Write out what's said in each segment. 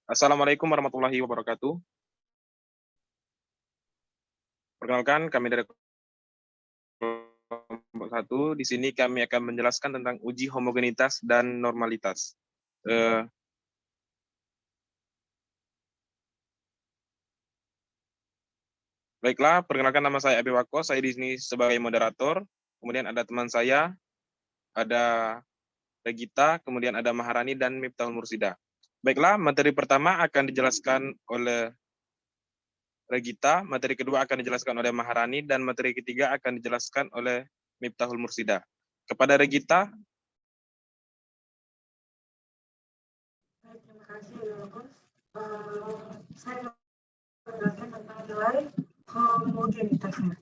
Assalamualaikum warahmatullahi wabarakatuh. Perkenalkan, kami dari kelompok 1. Di sini kami akan menjelaskan tentang uji homogenitas dan normalitas. Baiklah, perkenalkan, nama saya Abi Wako. Saya di sini sebagai moderator. Kemudian ada teman saya, ada Regita, kemudian ada Maharani dan Miftahul Mursida. Baiklah, materi pertama akan dijelaskan oleh Regita, materi kedua akan dijelaskan oleh Maharani, dan materi ketiga akan dijelaskan oleh Miftahul Mursida. Kepada Regita. Terima kasih, Bagus. Saya menjelaskan tentang nilai homogenitasnya.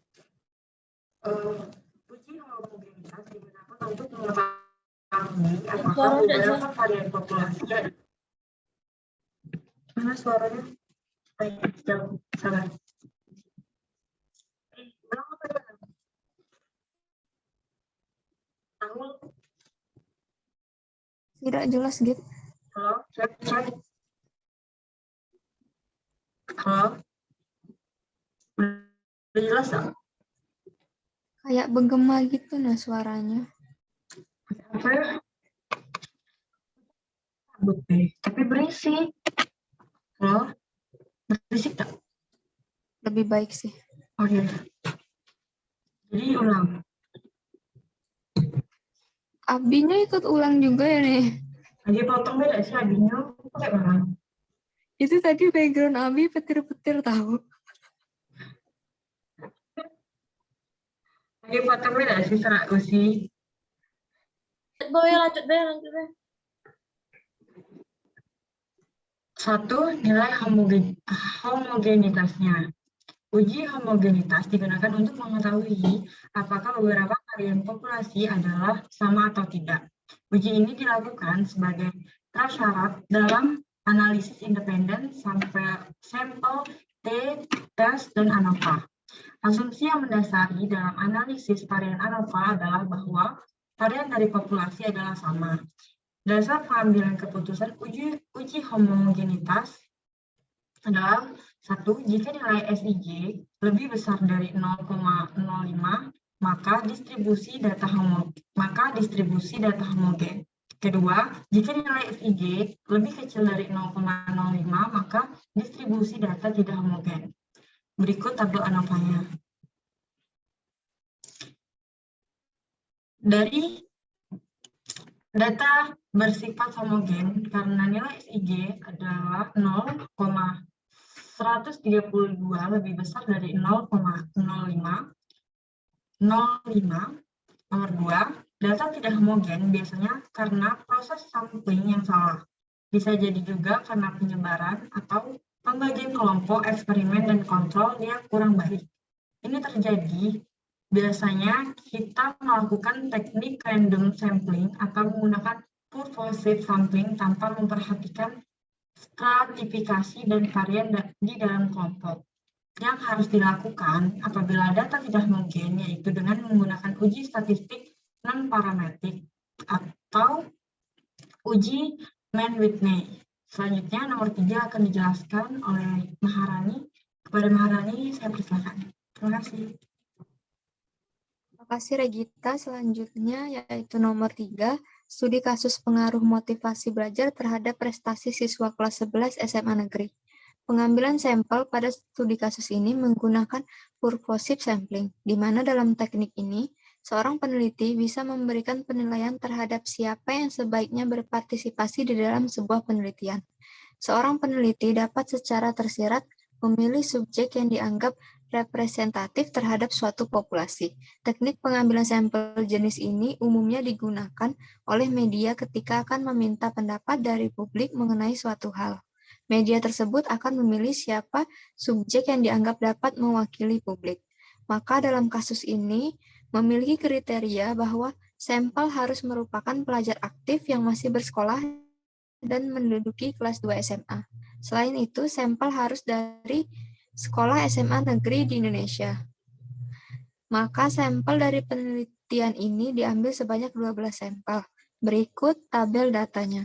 Uji homogenitas digunakan untuk mengetahui apakah beberapa varian populasi ada. Mana suaranya? Baik, jauh, sabar. Tidak jelas gitu. Halo, cek. Halo. Udah jelas nggak? Kayak bergema gitu nah suaranya. Apa ya? Tapi berisik. Halo? Berisik tak? Lebih baik sih. Oke. Jadi ulang. Abinya ikut ulang juga ya nih. Lagi potong beda sih abinya. Pakai mana? Itu tadi background Abi petir-petir tahu. Lagi potong beda sih serak usi. Lanjut deh. 1. Nilai homogenitasnya. Uji homogenitas digunakan untuk mengetahui apakah beberapa varian populasi adalah sama atau tidak. Uji ini dilakukan sebagai prasyarat dalam analisis independen sampel T, tes, dan ANOVA. Asumsi yang mendasari dalam analisis varian ANOVA adalah bahwa varian dari populasi adalah sama. Dasar pengambilan keputusan uji homogenitas adalah 1. Jika nilai SIG lebih besar dari 0,05, maka distribusi data homogen. Kedua, jika nilai SIG lebih kecil dari 0,05, maka distribusi data tidak homogen. Berikut tabel ANOVA-nya. Dari data bersifat homogen karena nilai SIG adalah 0,132 lebih besar dari 0,05. Nomor 2, data tidak homogen biasanya karena proses sampling yang salah. Bisa jadi juga karena penyebaran atau pembagian kelompok, eksperimen, dan kontrol yang kurang baik. Ini terjadi biasanya kita melakukan teknik random sampling atau menggunakan purposive sampling tanpa memperhatikan stratifikasi dan varian di dalam kelompok. Yang harus dilakukan apabila data tidak homogen yaitu dengan menggunakan uji statistik non-parametrik atau uji Mann-Whitney. Selanjutnya nomor 3 akan dijelaskan oleh Maharani. Kepada Maharani saya persilakan. Terima kasih. Terima kasih Regita. Selanjutnya yaitu nomor 3, studi kasus pengaruh motivasi belajar terhadap prestasi siswa kelas 11 SMA Negeri. Pengambilan sampel pada studi kasus ini menggunakan purposive sampling, di mana dalam teknik ini, seorang peneliti bisa memberikan penilaian terhadap siapa yang sebaiknya berpartisipasi di dalam sebuah penelitian. Seorang peneliti dapat secara tersirat memilih subjek yang dianggap representatif terhadap suatu populasi. Teknik pengambilan sampel jenis ini umumnya digunakan oleh media ketika akan meminta pendapat dari publik mengenai suatu hal. Media tersebut akan memilih siapa subjek yang dianggap dapat mewakili publik. Maka dalam kasus ini, memiliki kriteria bahwa sampel harus merupakan pelajar aktif yang masih bersekolah dan menduduki kelas 2 SMA. Selain itu, sampel harus dari sekolah SMA negeri di Indonesia. Maka sampel dari Penelitian ini diambil sebanyak 12 sampel. Berikut tabel datanya.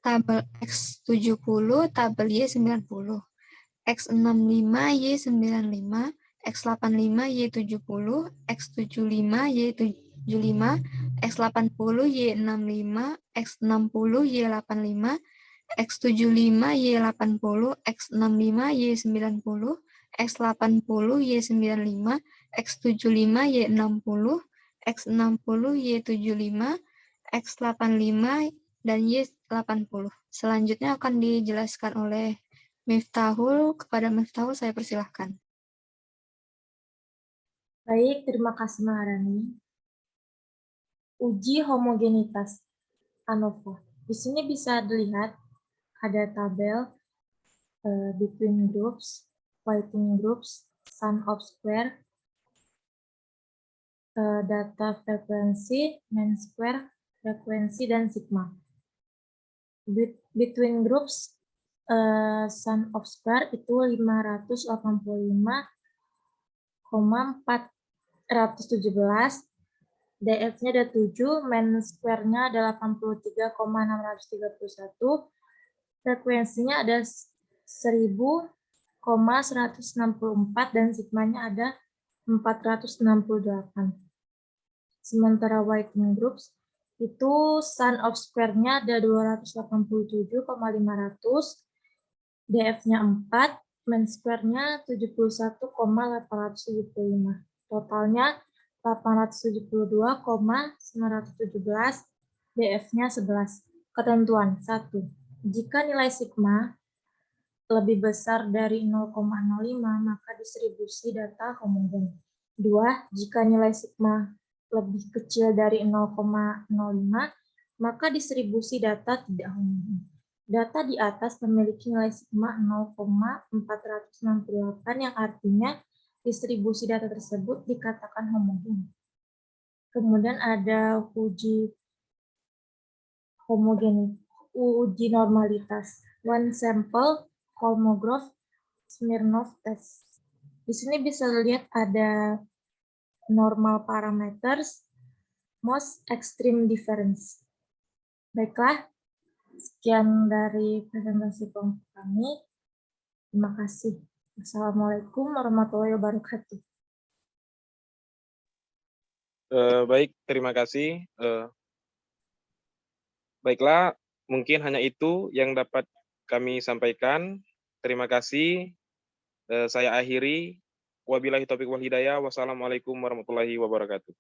Tabel X70, tabel Y90. X65, Y95, X85, Y70, X75, Y75, X80, Y65, X60, Y85, X75, Y80, X65, Y90, X80, Y95, X75, Y60, X60, Y75, X85, dan Y80. Selanjutnya akan dijelaskan oleh Miftahul. Kepada Miftahul saya persilahkan. Baik, terima kasih Maharani. Uji homogenitas ANOVA. Di sini bisa dilihat ada tabel between groups, Whiting groups, sum of square, data frekuensi, mean square, frekuensi, dan sigma. Between groups, sum of square itu 585,417, DF-nya ada 7, mean square-nya ada 83,631, frekuensinya ada 1000,164, dan sigmanya ada 468. Sementara Whiting groups itu sum of square-nya ada 287,500, DF-nya 4, mean square-nya 71,875. Totalnya 872,917, DF-nya 11. Ketentuan 1. Jika nilai sigma lebih besar dari 0,05, maka distribusi data homogen. 2. Jika nilai sigma lebih kecil dari 0,05, maka distribusi data tidak homogen. Data di atas memiliki nilai sigma 0,468, yang artinya distribusi data tersebut dikatakan homogen. Kemudian ada uji normalitas. One sample Kolmogorov Smirnov test. Di sini bisa lihat ada normal parameters, most extreme difference. Baiklah, sekian dari presentasi kelompok kami. Terima kasih. Assalamualaikum warahmatullahi wabarakatuh. Baik, terima kasih. Baiklah, mungkin hanya itu yang dapat kami sampaikan. Terima kasih. Saya akhiri. Wabillahi taufiq wal hidayah. Wassalamualaikum warahmatullahi wabarakatuh.